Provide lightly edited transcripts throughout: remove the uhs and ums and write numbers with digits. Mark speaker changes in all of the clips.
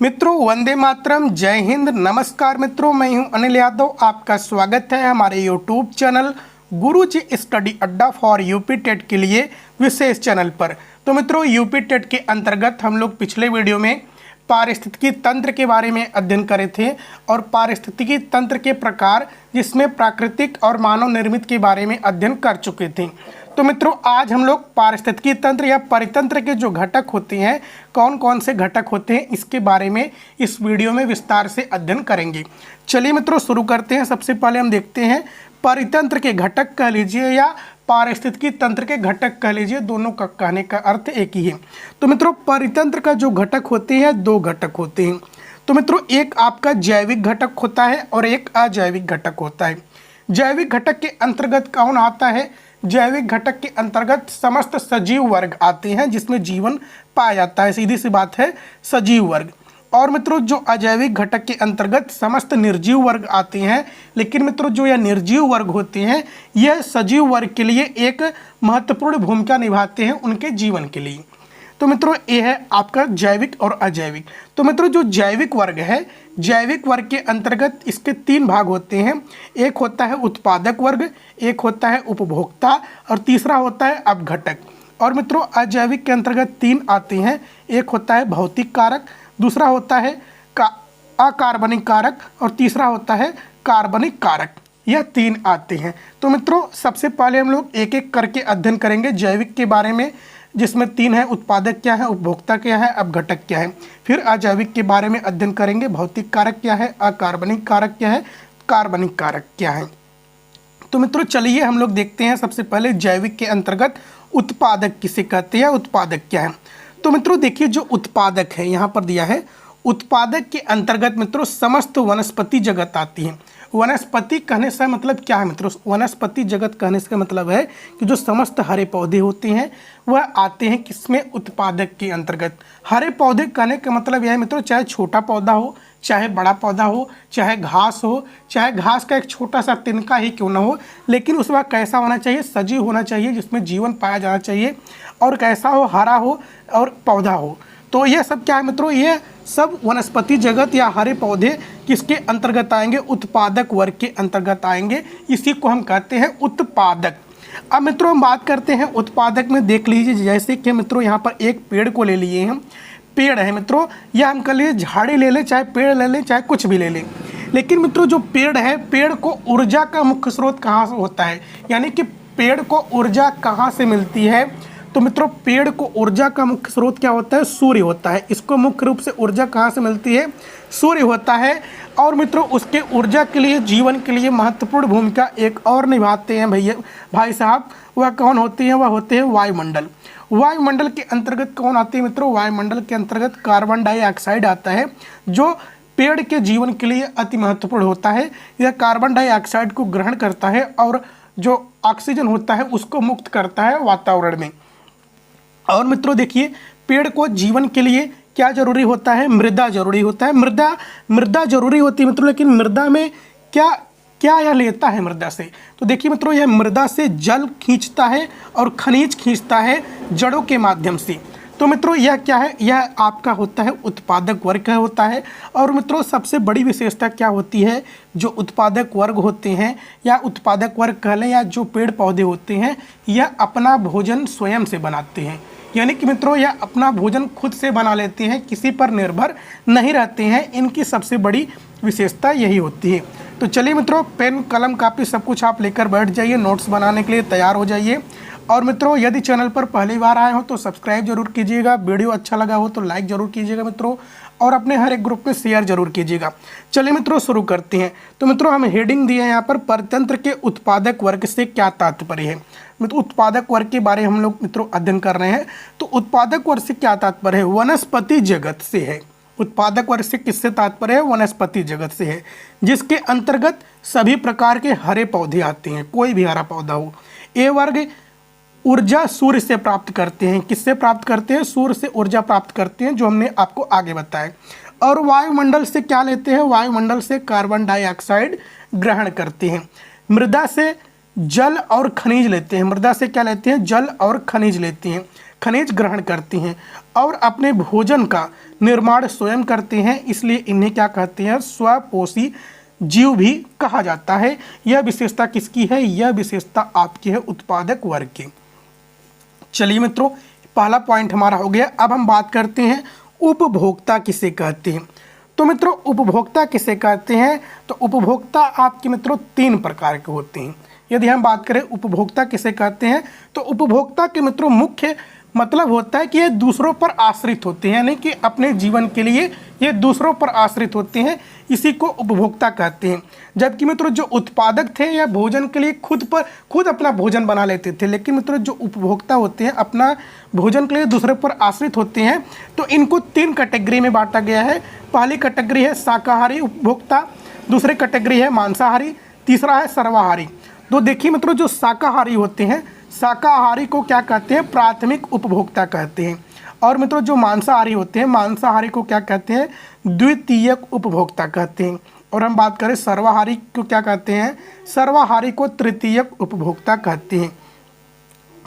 Speaker 1: मित्रों वंदे मातरम, जय हिंद, नमस्कार। मित्रों मैं हूं अनिल यादव, आपका स्वागत है हमारे यूट्यूब चैनल गुरुजी स्टडी अड्डा फॉर यूपी टेट के लिए विशेष चैनल पर। तो मित्रों यूपी टेट के अंतर्गत हम लोग पिछले वीडियो में पारिस्थितिकी तंत्र के बारे में अध्ययन करे थे और पारिस्थितिकी तंत्र के प्रकार जिसमें प्राकृतिक और मानव निर्मित के बारे में अध्ययन कर चुके थे। तो मित्रों आज हम लोग पारिस्थितिकी तंत्र या परितंत्र के जो घटक होते हैं, कौन कौन से घटक होते हैं, इसके बारे में इस वीडियो में विस्तार से अध्ययन करेंगे। चलिए मित्रों शुरू करते हैं। सबसे पहले हम देखते हैं परितंत्र के घटक कह लीजिए या पारिस्थितिकी तंत्र के घटक कह लीजिए, दोनों का कहने का अर्थ एक ही है। तो मित्रों परितंत्र का जो घटक होते हैं, दो घटक होते हैं। तो मित्रों एक आपका जैविक घटक होता है और एक अजैविक घटक होता है। जैविक घटक के अंतर्गत कौन आता है? जैविक घटक के अंतर्गत समस्त सजीव वर्ग आते हैं जिसमें जीवन पाया जाता है, सीधी सी बात है, सजीव वर्ग। और मित्रों जो अजैविक घटक के अंतर्गत समस्त निर्जीव वर्ग आते हैं, लेकिन मित्रों जो यह निर्जीव वर्ग होते हैं यह सजीव वर्ग के लिए एक महत्वपूर्ण भूमिका निभाते हैं उनके जीवन के लिए। तो मित्रों ये है आपका जैविक और अजैविक। तो मित्रों जो जैविक वर्ग है, जैविक वर्ग के अंतर्गत इसके तीन भाग होते हैं। एक होता है उत्पादक वर्ग, एक होता है उपभोक्ता और तीसरा होता है अपघटक। और मित्रों अजैविक के अंतर्गत तीन आते हैं। एक होता है भौतिक कारक, दूसरा होता है अकार्बनिक कारक और तीसरा होता है कार्बनिक कारक। यह तीन आते हैं। तो मित्रों सबसे पहले हम लोग एक एक करके अध्ययन करेंगे जैविक के बारे में, जिसमें तीन है, उत्पादक क्या है, उपभोक्ता क्या है, अपघटक क्या है। फिर अजैविक के बारे में अध्ययन करेंगे, भौतिक कारक क्या है, अकार्बनिक कारक क्या है, कार्बनिक कारक क्या है। तो मित्रों चलिए हम लोग देखते हैं सबसे पहले जैविक के अंतर्गत उत्पादक किसे कहते हैं, उत्पादक क्या है। तो मित्रों देखिए जो उत्पादक है यहाँ पर दिया है, उत्पादक के अंतर्गत मित्रों समस्त वनस्पति जगत आती है। वनस्पति कहने से मतलब क्या है मित्रों? वनस्पति जगत कहने से मतलब है कि जो समस्त हरे पौधे होते हैं वह आते हैं किसमें? उत्पादक के अंतर्गत। हरे पौधे कहने का मतलब यह है मित्रों, चाहे छोटा पौधा हो, चाहे बड़ा पौधा हो, चाहे घास हो, चाहे घास का एक छोटा सा तिनका ही क्यों ना हो, लेकिन उसमें कैसा होना चाहिए? सजीव होना चाहिए, जिसमें जीवन पाया जाना चाहिए। और कैसा हो? हरा हो और पौधा हो। तो यह सब क्या है मित्रों? ये सब वनस्पति जगत या हरे पौधे किसके अंतर्गत आएंगे? उत्पादक वर्ग के अंतर्गत आएंगे। इसी को हम कहते हैं उत्पादक। अब मित्रों हम बात करते हैं उत्पादक में। देख लीजिए जैसे कि मित्रों यहाँ पर एक पेड़ को ले लिए हम, पेड़ है मित्रों, या हम कह लीजिए झाड़ी ले लें, चाहे पेड़ ले लें, चाहे कुछ भी ले लें। लेकिन मित्रों जो पेड़ है, पेड़ को ऊर्जा का मुख्य स्रोत कहाँ से होता है? यानी कि पेड़ को ऊर्जा कहाँ से मिलती है? तो मित्रों पेड़ को ऊर्जा का मुख्य स्रोत क्या होता है? सूर्य होता है। इसको मुख्य रूप से ऊर्जा कहाँ से मिलती है? सूर्य होता है। और मित्रों उसके ऊर्जा के लिए, जीवन के लिए महत्वपूर्ण भूमिका एक और निभाते हैं भाई साहब। वह कौन होती है? वह होते हैं वायुमंडल। वायुमंडल के अंतर्गत कौन आती है मित्रों? वायुमंडल के अंतर्गत कार्बन डाइऑक्साइड आता है, जो पेड़ के जीवन के लिए अति महत्वपूर्ण होता है। यह कार्बन डाइऑक्साइड को ग्रहण करता है और जो ऑक्सीजन होता है उसको मुक्त करता है वातावरण में। और मित्रों देखिए पेड़ को जीवन के लिए क्या जरूरी होता है? मृदा जरूरी होता है। मृदा जरूरी होती है मित्रों, लेकिन मृदा में क्या क्या यह लेता है मृदा से? तो देखिए मित्रों यह मृदा से जल खींचता है और खनिज खींचता है जड़ों के माध्यम से। तो मित्रों यह क्या है? यह आपका होता है उत्पादक वर्ग का होता है। और मित्रों सबसे बड़ी विशेषता क्या होती है? जो उत्पादक वर्ग होते हैं या उत्पादक वर्ग कह लें, या जो पेड़ पौधे होते हैं, यह अपना भोजन स्वयं से बनाते हैं। यानी कि मित्रों यह अपना भोजन खुद से बना लेते हैं, किसी पर निर्भर नहीं रहते हैं। इनकी सबसे बड़ी विशेषता यही होती है। तो चलिए मित्रों पेन, कलम, कापी सब कुछ आप लेकर बैठ जाइए, नोट्स बनाने के लिए तैयार हो जाइए। और मित्रों यदि चैनल पर पहली बार आए हो तो सब्सक्राइब जरूर कीजिएगा, वीडियो अच्छा लगा हो तो लाइक जरूर कीजिएगा मित्रों, और अपने हर एक ग्रुप में शेयर जरूर कीजिएगा। चलिए मित्रों शुरू करते हैं। तो मित्रों हम हेडिंग दिए हैं यहाँ पर, परितंत्र के उत्पादक वर्ग से क्या तात्पर्य है। मित्रों उत्पादक वर्ग के बारे में हम लोग मित्रों अध्ययन कर रहे हैं। तो उत्पादक वर्ग से क्या तात्पर्य है? वनस्पति जगत से है। उत्पादक वर्ग से किससे तात्पर्य है? वनस्पति जगत से है, जिसके अंतर्गत सभी प्रकार के हरे पौधे आते हैं, कोई भी हरा पौधा हो। ए वर्ग ऊर्जा सूर्य से प्राप्त करते हैं। किससे प्राप्त करते हैं? सूर्य से ऊर्जा प्राप्त करते हैं, जो हमने आपको आगे बताया। और वायुमंडल से क्या लेते हैं? वायुमंडल से कार्बन डाइऑक्साइड ग्रहण करते हैं। मृदा से जल और खनिज लेते हैं। मृदा से क्या लेते हैं? जल और खनिज लेते हैं। खनिज ग्रहण करती हैं और अपने भोजन का निर्माण स्वयं करते हैं, इसलिए इन्हें क्या कहते हैं, स्वपोषी जीव भी कहा जाता है। यह विशेषता किसकी है, यह विशेषता आपकी है उत्पादक वर्ग की। चलिए मित्रों, पहला पॉइंट हमारा हो गया। अब हम बात करते हैं उपभोक्ता किसे कहते हैं। तो मित्रों उपभोक्ता किसे कहते हैं, तो उपभोक्ता आपके मित्रों 3 प्रकार के होते हैं। यदि हम बात करें उपभोक्ता किसे कहते हैं, तो उपभोक्ता के मित्रों मुख्य मतलब होता है कि ये दूसरों पर आश्रित होते हैं, यानी कि अपने जीवन के लिए ये दूसरों पर आश्रित होते हैं, इसी को उपभोक्ता कहते हैं। जबकि मित्रों जो उत्पादक थे या भोजन के लिए खुद अपना भोजन बना लेते थे, लेकिन मित्रों जो उपभोक्ता होते हैं अपना भोजन के लिए दूसरे पर आश्रित होते हैं। तो इनको 3 कैटेगरी में बांटा गया है। पहली कैटेगरी है शाकाहारी उपभोक्ता, दूसरी कैटेगरी है मांसाहारी, तीसरा है सर्वाहारी। तो देखिए मित्रों जो शाकाहारी होते हैं, शाकाहारी को क्या कहते हैं, प्राथमिक उपभोक्ता कहते हैं। और मित्रों जो मांसाहारी होते हैं, मांसाहारी को क्या कहते हैं, द्वितीयक उपभोक्ता कहते हैं। और हम बात करें सर्वाहारी को क्या कहते हैं, सर्वाहारी को तृतीयक उपभोक्ता कहते हैं।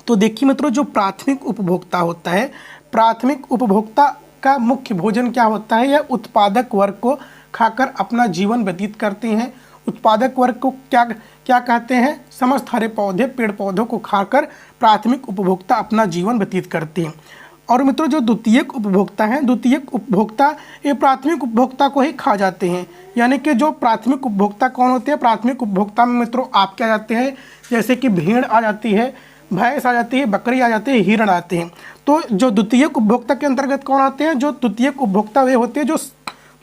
Speaker 1: तो देखिए मित्रों जो प्राथमिक उपभोक्ता होता है, प्राथमिक उपभोक्ता का मुख्य भोजन क्या होता है, यह उत्पादक वर्ग को खाकर अपना जीवन व्यतीत करते हैं। उत्पादक वर्ग को क्या कहते हैं, समस्त हरे पौधे पेड़ पौधों को खाकर प्राथमिक उपभोक्ता अपना जीवन व्यतीत करते हैं। और मित्रों जो द्वितीयक उपभोक्ता हैं, द्वितीयक उपभोक्ता ये प्राथमिक उपभोक्ता को ही खा जाते हैं। यानी कि जो प्राथमिक उपभोक्ता कौन होते हैं, प्राथमिक उपभोक्ता में मित्रों आप क्या जाते हैं, जैसे कि भेड़ आ जाती है, भैंस आ जाती है, बकरी आ जाती है, हिरण आते हैं। तो जो द्वितीयक उपभोक्ता के अंतर्गत कौन आते हैं, जो द्वितीयक उपभोक्ता वे होते हैं जो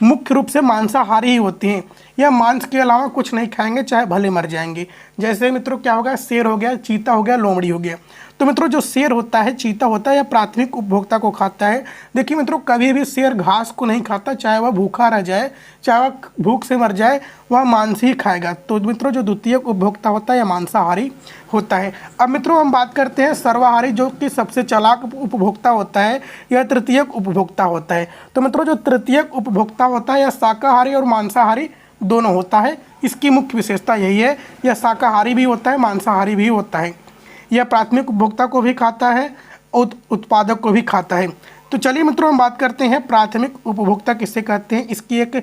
Speaker 1: मुख्य रूप से मांसाहारी ही होते हैं, या मांस के अलावा कुछ नहीं खाएंगे चाहे भले मर जाएंगे। जैसे मित्रों क्या होगा, शेर हो गया, चीता हो गया, लोमड़ी हो गया। तो मित्रों जो शेर होता है, चीता होता है, यह प्राथमिक उपभोक्ता को खाता है। देखिए मित्रों कभी भी शेर घास को नहीं खाता, चाहे वह भूखा रह जाए, चाहे वह भूख से मर जाए, वह मांस ही खाएगा। तो मित्रों जो द्वितीयक उपभोक्ता होता है यह मांसाहारी होता है। अब मित्रों हम बात करते हैं सर्वाहारी, जो कि सबसे चालाक उपभोक्ता होता है, यह तृतीयक उपभोक्ता होता है। तो मित्रों जो तृतीयक उपभोक्ता होता है यह शाकाहारी और मांसाहारी दोनों होता है। इसकी मुख्य विशेषता यही है, यह शाकाहारी भी होता है, मांसाहारी भी होता है। यह प्राथमिक उपभोक्ता को भी खाता है और उत्पादक को भी खाता है। तो चलिए मित्रों हम बात करते हैं प्राथमिक उपभोक्ता किसे कहते हैं। इसकी एक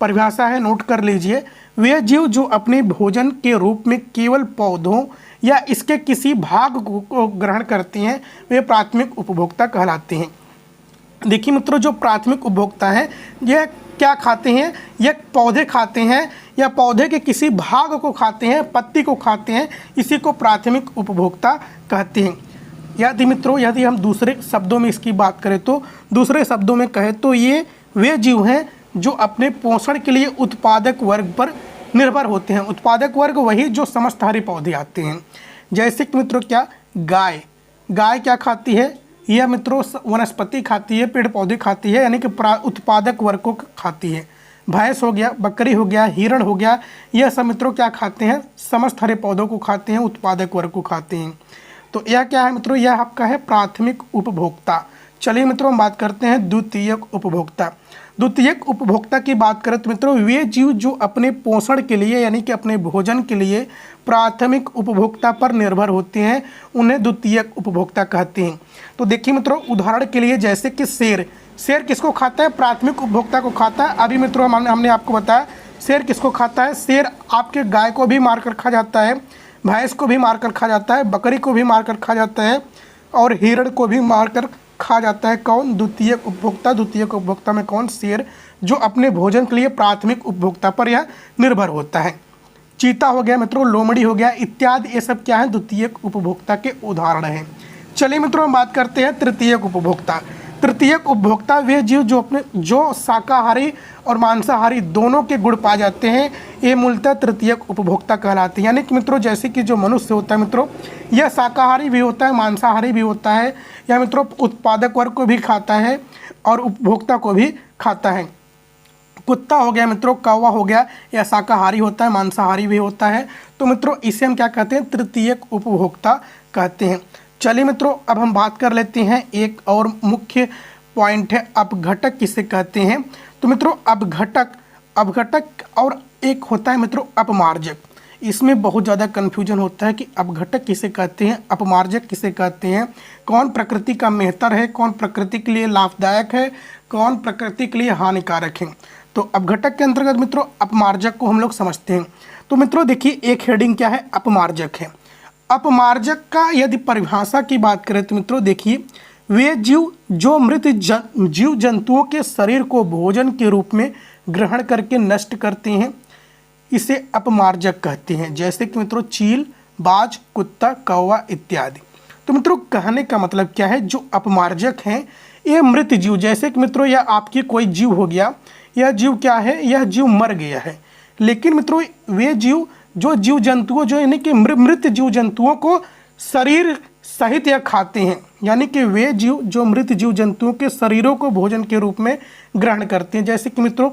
Speaker 1: परिभाषा है, नोट कर लीजिए। वे जीव जो अपने भोजन के रूप में केवल पौधों या इसके किसी भाग को ग्रहण करते हैं, वे प्राथमिक उपभोक्ता कहलाते हैं। देखिए मित्रों जो प्राथमिक उपभोक्ता है यह क्या खाते हैं, यह पौधे खाते हैं या पौधे के किसी भाग को खाते हैं, पत्ती को खाते हैं, इसी को प्राथमिक उपभोक्ता कहते हैं। यदि हम दूसरे शब्दों में इसकी बात करें, तो दूसरे शब्दों में कहें तो ये वे जीव हैं जो अपने पोषण के लिए उत्पादक वर्ग पर निर्भर होते हैं। उत्पादक वर्ग वही जो समस्त हरे पौधे आते हैं। जैसे कि मित्रों क्या, गाय क्या खाती है, यह मित्रों वनस्पति खाती है, पेड़ पौधे खाती है, यानी कि उत्पादक वर्ग को खाती है। भैंस हो गया, बकरी हो गया, हिरण हो गया, यह सब मित्रों क्या खाते हैं, समस्त हरे पौधों को खाते हैं, उत्पादक वर्ग को खाते हैं। तो यह क्या है मित्रों, यह आपका है प्राथमिक उपभोक्ता। चलिए मित्रों हम बात करते हैं द्वितीयक उपभोक्ता। द्वितीयक उपभोक्ता की बात करें तो मित्रों वे जीव जो अपने पोषण के लिए यानी कि अपने भोजन के लिए प्राथमिक उपभोक्ता पर निर्भर होते हैं, उन्हें द्वितीयक उपभोक्ता कहते हैं। तो देखिए मित्रों उदाहरण के लिए जैसे कि शेर किसको खाता है, प्राथमिक उपभोक्ता को खाता है। अभी मित्रों हमने आपको बताया शेर किसको खाता है, शेर आपके गाय को भी मारकर खा जाता है, भैंस को भी मारकर खा जाता है, बकरी को भी मारकर खा जाता है और हिरण को भी मारकर खा जाता है। कौन, द्वितीयक उपभोक्ता। द्वितीयक उपभोक्ता में कौन, शेर, जो अपने भोजन के लिए प्राथमिक उपभोक्ता पर यह निर्भर होता है। चीता हो गया मित्रों, लोमड़ी हो गया इत्यादि, ये सब क्या है, द्वितीयक उपभोक्ता के उदाहरण हैं। चलिए मित्रों हम बात करते हैं तृतीयक उपभोक्ता। तृतीयक उपभोक्ता वे जीव जो शाकाहारी और मांसाहारी दोनों के गुण पाए जाते हैं, ये मूलतः तृतीयक उपभोक्ता कहलाते हैं। यानी कि मित्रों जैसे कि जो मनुष्य होता है मित्रों, यह शाकाहारी भी होता है, मांसाहारी भी होता है, या मित्रों उत्पादक वर्ग को भी खाता है और उपभोक्ता को भी खाता है। कुत्ता हो गया मित्रों, कौवा हो गया, यह शाकाहारी होता है, मांसाहारी भी होता है। तो मित्रों इसे हम क्या कहते हैं, तृतीयक उपभोक्ता कहते हैं। चलिए मित्रों अब हम बात कर लेते हैं, एक और मुख्य पॉइंट है अपघटक किसे कहते हैं। तो मित्रों अपघटक और एक होता है मित्रों अपमार्जक। इसमें बहुत ज़्यादा कन्फ्यूजन होता है कि अपघटक किसे कहते हैं, अपमार्जक किसे कहते हैं, कौन प्रकृति का मेहतर है, कौन प्रकृति के लिए लाभदायक है, कौन प्रकृति के लिए हानिकारक है। तो अपघटक के अंतर्गत मित्रों अपमार्जक को हम लोग समझते हैं। तो मित्रों देखिए एक हेडिंग क्या है, अपमार्जक है। अपमार्जक का यदि परिभाषा की बात करें तो मित्रों देखिए, वे जीव जो मृत जीव जंतुओं के शरीर को भोजन के रूप में ग्रहण करके नष्ट करते हैं, इसे अपमार्जक कहते हैं। जैसे कि मित्रों चील, बाज, कुत्ता, कौवा इत्यादि। तो मित्रों कहने का मतलब क्या है, जो अपमार्जक हैं ये मृत जीव, जैसे कि मित्रों यह आपकी कोई जीव हो गया, यह जीव क्या है, यह जीव मर गया है, लेकिन मित्रों वे जीव जो जीव जंतुओं जो यानी कि मृत जीव जंतुओं को शरीर सहित यह खाते हैं, यानी कि वे जीव जो मृत जीव जंतुओं के शरीरों को भोजन के रूप में ग्रहण करते हैं। जैसे कि मित्रों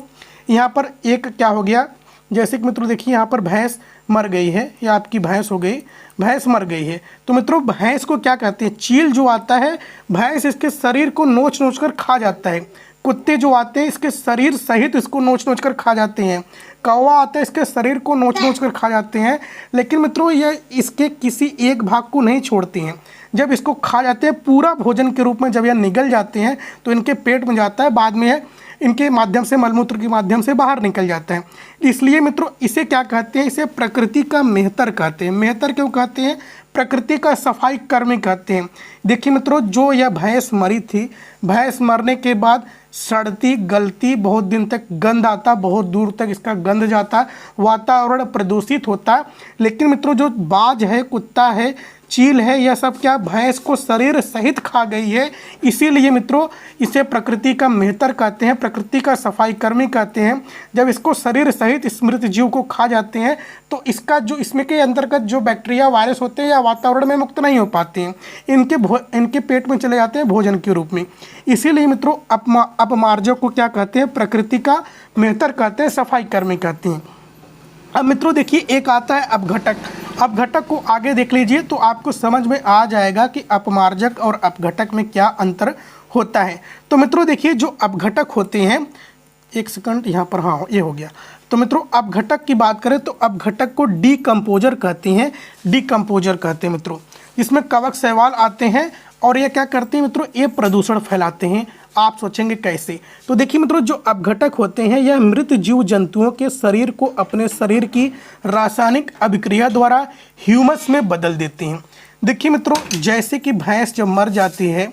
Speaker 1: यहाँ पर एक क्या हो गया, जैसे कि मित्रों देखिए यहाँ पर भैंस मर गई है, या आपकी भैंस हो गई, भैंस मर गई है, तो मित्रों भैंस को क्या कहते हैं, चील जो आता है भैंस इसके शरीर को नोच नोच कर खा जाता है। कुत्ते जो आते हैं इसके शरीर सहित इसको नोच नोच कर खा जाते हैं। कौवा आता है इसके शरीर को नोच नोच कर खा जाते हैं, लेकिन मित्रों यह इसके किसी एक भाग को नहीं छोड़ते हैं। जब इसको खा जाते हैं पूरा भोजन के रूप में, जब यह निगल जाते हैं तो इनके पेट में जाता है, बाद में यह इनके माध्यम से मलमूत्र के माध्यम से बाहर निकल जाता है। इसलिए मित्रों इसे क्या कहते हैं, इसे प्रकृति का मेहतर कहते हैं। मेहतर क्यों कहते हैं, प्रकृति का सफाई कर्मी कहते हैं। देखिए मित्रों जो यह भैंस मरी थी, भैंस मरने के बाद सड़ती गलती, बहुत दिन तक गंध आता, बहुत दूर तक इसका गंध जाता, वातावरण प्रदूषित होता, लेकिन मित्रों जो बाज है, कुत्ता है, चील है, यह सब क्या भैंस को शरीर सहित खा गई है। इसीलिए मित्रों इसे प्रकृति का मेहतर कहते हैं, प्रकृति का सफाई कर्मी कहते हैं। जब इसको शरीर सहित मृत जीव को खा जाते हैं तो इसका जो इसमें के अंतर्गत जो बैक्टीरिया वायरस होते हैं या वातावरण में मुक्त नहीं हो पाते हैं, इनके पेट में चले जाते हैं भोजन के रूप में। इसीलिए मित्रों अपमार्जक को क्या कहते हैं, प्रकृति का मेहतर कहते हैं, सफाई कर्मी कहते हैं। अब मित्रों देखिए एक आता है अपघटक। अपघटक को आगे देख लीजिए तो आपको समझ में आ जाएगा कि अपमार्जक और अपघटक में क्या अंतर होता है। तो मित्रों देखिए जो अपघटक होते हैं, एक सेकंड यहाँ पर, हाँ ये हो गया। तो मित्रों अपघटक की बात करें तो अपघटक को डीकम्पोजर कहते हैं, डीकम्पोजर कहते हैं मित्रों, जिसमें कवक शैवाल आते हैं और ये क्या करते हैं मित्रों, ये प्रदूषण फैलाते हैं। आप सोचेंगे कैसे, तो देखिए मित्रों जो अपघटक होते हैं यह मृत जीव जंतुओं के शरीर को अपने शरीर की रासायनिक अभिक्रिया द्वारा ह्यूमस में बदल देते हैं। देखिए मित्रों जैसे कि भैंस जब मर जाती है,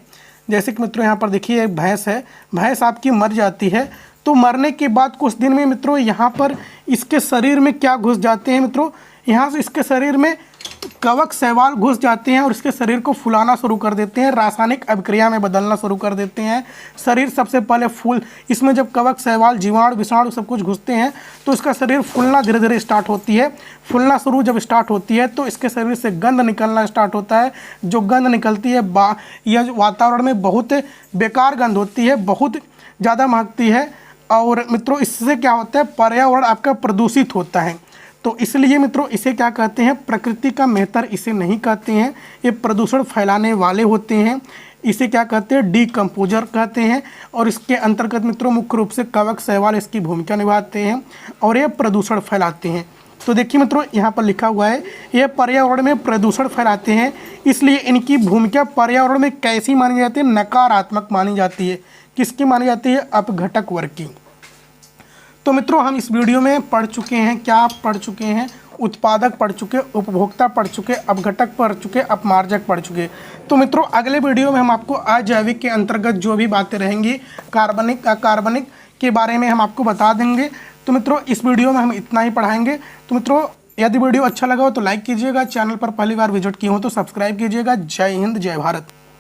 Speaker 1: जैसे कि मित्रों यहाँ पर देखिए एक भैंस है, भैंस आपकी मर जाती है, तो मरने के बाद कुछ दिन में मित्रों यहाँ पर इसके शरीर में क्या घुस जाते हैं मित्रों, यहाँ से इसके शरीर में कवक शैवाल घुस जाते हैं और इसके शरीर को फुलाना शुरू कर देते हैं, रासायनिक अभिक्रिया में बदलना शुरू कर देते हैं। शरीर सबसे पहले फूल, इसमें जब कवक शैवाल जीवाणु विषाणु सब कुछ घुसते हैं तो इसका शरीर फूलना धीरे धीरे स्टार्ट होती है। फूलना शुरू जब स्टार्ट होती है तो इसके शरीर से गंध निकलना स्टार्ट होता है। जो गंध निकलती है यह वातावरण में बहुत बेकार गंध होती है, बहुत ज़्यादा महकती है, और मित्रों इससे क्या होता है, पर्यावरण आपका प्रदूषित होता है। तो इसलिए मित्रों इसे क्या कहते हैं, प्रकृति का मेहतर इसे नहीं कहते हैं, ये प्रदूषण फैलाने वाले होते हैं। इसे क्या कहते हैं, डीकम्पोजर कहते हैं। और इसके अंतर्गत मित्रों मुख्य रूप से कवक शैवाल इसकी भूमिका निभाते हैं और ये प्रदूषण फैलाते हैं। तो देखिए मित्रों यहाँ पर लिखा हुआ है ये पर्यावरण में प्रदूषण फैलाते हैं, इसलिए इनकी भूमिका पर्यावरण में कैसी मानी जाती है, नकारात्मक मानी जाती है। किसकी मानी जाती है, अपघटक वर्ग की। तो मित्रों हम इस वीडियो में पढ़ चुके हैं, क्या पढ़ चुके हैं, उत्पादक पढ़ चुके, उपभोक्ता पढ़ चुके, अपघटक पढ़ चुके, अपमार्जक पढ़ चुके। तो मित्रों अगले वीडियो में हम आपको अजैविक के अंतर्गत जो भी बातें रहेंगी, कार्बनिक अकार्बनिक के बारे में हम आपको बता देंगे। तो मित्रों इस वीडियो में हम इतना ही पढ़ाएंगे। तो मित्रों यदि वीडियो अच्छा लगा हो तो लाइक कीजिएगा, चैनल पर पहली बार विजिट किए हो तो सब्सक्राइब कीजिएगा। जय हिंद, जय भारत।